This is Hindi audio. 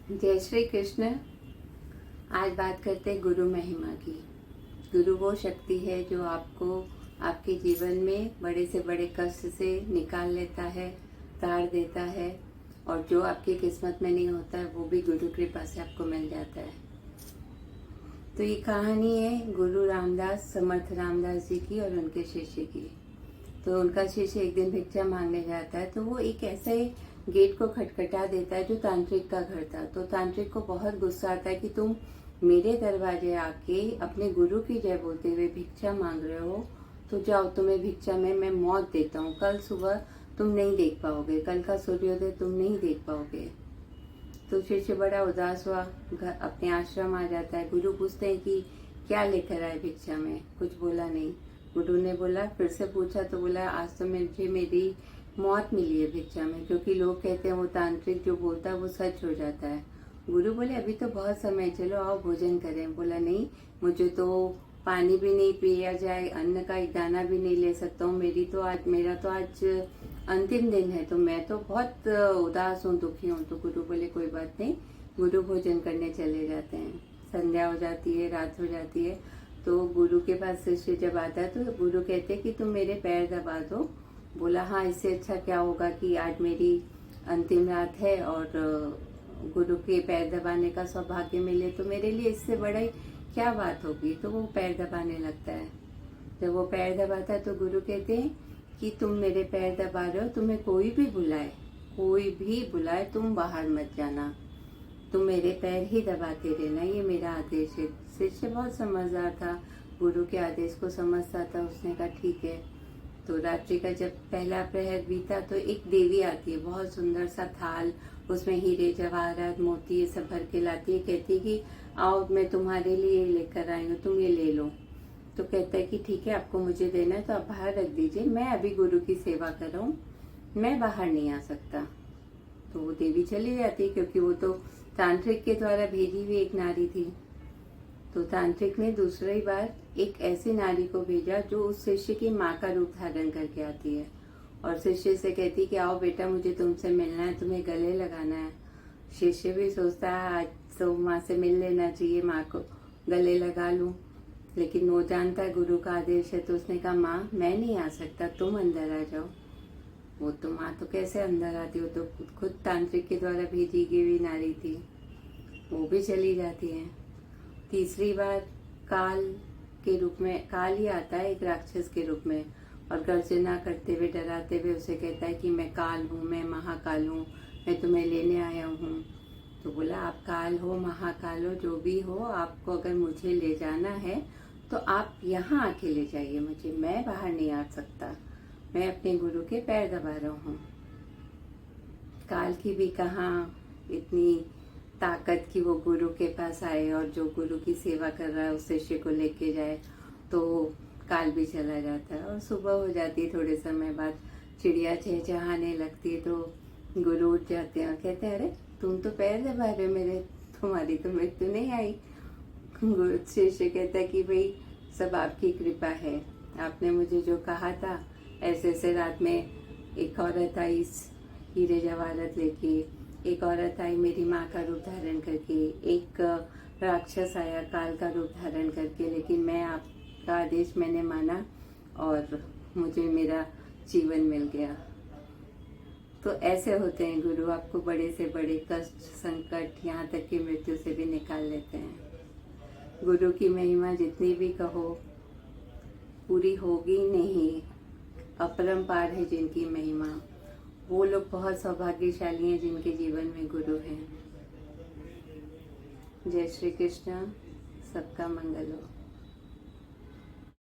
जय श्री कृष्ण। आज बात करते हैं गुरु महिमा की। गुरु वो शक्ति है जो आपको आपके जीवन में बड़े से बड़े कष्ट से निकाल लेता है, तार देता है, और जो आपकी किस्मत में नहीं होता है वो भी गुरु कृपा से आपको मिल जाता है। तो ये कहानी है गुरु रामदास, समर्थ रामदास जी की और उनके शिष्य की। तो उनका शिष्य एक दिन भिक्षा मांगने जाता है, तो वो एक ऐसे गेट को खटखटा देता है जो तांत्रिक का घर था। तो तांत्रिक को बहुत गुस्सा आता है कि तुम मेरे दरवाजे आके अपने गुरु की जय बोलते हुए भिक्षा मांग रहे हो, तो जाओ, तुम्हें भिक्षा में मैं मौत देता हूँ। कल सुबह तुम नहीं देख पाओगे, कल का सूर्योदय तुम नहीं देख पाओगे। तो शिष्य बड़ा उदास हुआ, घर अपने आश्रम आ जाता है। गुरु पूछते हैं कि क्या लेकर आए भिक्षा में? कुछ बोला नहीं। गुरु ने बोला, फिर से पूछा तो बोला, आज तो मुझे मेरी मौत मिली है भिक्षा में, क्योंकि लोग कहते हैं वो तांत्रिक जो बोलता है वो सच हो जाता है। गुरु बोले, अभी तो बहुत समय, चलो आओ भोजन करें। बोला, नहीं, मुझे तो पानी भी नहीं पिया जाए, अन्न का एक दाना भी नहीं ले सकता हूँ, मेरा तो आज अंतिम दिन है, तो मैं तो बहुत उदास हूँ, दुखी हूँ। तो गुरु बोले, कोई बात नहीं। गुरु भोजन करने चले जाते हैं। संध्या हो जाती है, रात हो जाती है। तो गुरु के पास शिष्य जब आता है तो गुरु कहते हैं कि तुम मेरे पैर दबा दो। बोला, हाँ, इससे अच्छा क्या होगा कि आज मेरी अंतिम रात है और गुरु के पैर दबाने का सौभाग्य मिले, तो मेरे लिए इससे बड़ा क्या बात होगी। तो वो पैर दबाने लगता है। जब वो पैर दबाता है तो गुरु कहते हैं कि तुम मेरे पैर दबा रहे हो, तुम्हें कोई भी बुलाए तुम बाहर मत जाना, तुम मेरे पैर ही दबाते रहना, ये मेरा आदेश है। शिष्य बहुत समझदार था, गुरु के आदेश को समझता था। उसने कहा, ठीक है। तो रात्रि का जब पहला प्रहर बीता तो एक देवी आती है, बहुत सुंदर सा थाल, उसमें हीरे जवाहरात मोती ये सब भर के लाती है। कहती है कि आओ, मैं तुम्हारे लिए लेकर आई हूँ, तुम ये ले लो। तो कहता है कि ठीक है, आपको मुझे देना है तो आप बाहर रख दीजिए, मैं अभी गुरु की सेवा कर रहा हूँ, मैं बाहर नहीं आ सकता। तो वो देवी चली जाती है, क्योंकि वो तो तांत्रिक के द्वारा भेजी हुई एक नारी थी। तो तांत्रिक ने दूसरी बार एक ऐसी नारी को भेजा जो उस शिष्य की माँ का रूप धारण करके आती है, और शिष्य से कहती कि आओ बेटा, मुझे तुमसे मिलना है, तुम्हें गले लगाना है। शिष्य भी सोचता है आज तो माँ से मिल लेना चाहिए, माँ को गले लगा लूं, लेकिन वो जानता है गुरु का आदेश है। तो उसने कहा, माँ मैं नहीं आ सकता, तुम अंदर आ जाओ। वो तो माँ तो कैसे अंदर आती, वो तो खुद तांत्रिक के द्वारा भेजी गई हुई नारी थी। वो भी चली जाती है। तीसरी बार काल के रूप में, काल ही आता है एक राक्षस के रूप में, और गर्जना करते हुए डराते हुए उसे कहता है कि मैं काल हूँ, मैं महाकाल हूँ, मैं तुम्हें लेने आया हूँ। तो बोला, आप काल हो, महाकाल हो, जो भी हो, आपको अगर मुझे ले जाना है तो आप यहाँ आके ले जाइए मुझे, मैं बाहर नहीं आ सकता, मैं अपने गुरु के पैर दबा रहा हूँ। काल की भी कहाँ इतनी ताकत कि वो गुरु के पास आए और जो गुरु की सेवा कर रहा है उस शिष्य को लेके जाए। तो काल भी चला जाता है और सुबह हो जाती है। थोड़े समय बाद चिड़िया चहचहाने लगती है, तो गुरु उठ जाते हैं और कहते हैं, अरे तुम तो पैर दबा रहे हो मेरे, तुम्हारी तो मृत्यु नहीं आई। गुरु शिष्य कहता है कि भाई सब आपकी कृपा है, आपने मुझे जो कहा था, ऐसे ऐसे रात में एक औरत आई हीरे जवाहरात लेके, एक औरत आई मेरी माँ का रूप धारण करके, एक राक्षस आया काल का रूप धारण करके, लेकिन मैं आपका आदेश मैंने माना और मुझे मेरा जीवन मिल गया। तो ऐसे होते हैं गुरु, आपको बड़े से बड़े कष्ट, संकट, यहाँ तक कि मृत्यु से भी निकाल लेते हैं। गुरु की महिमा जितनी भी कहो पूरी होगी नहीं। अपरंपार है जिनकी महिमा, वो लोग बहुत सौभाग्यशाली हैं जिनके जीवन में गुरु हैं। जय श्री कृष्ण। सबका मंगल हो।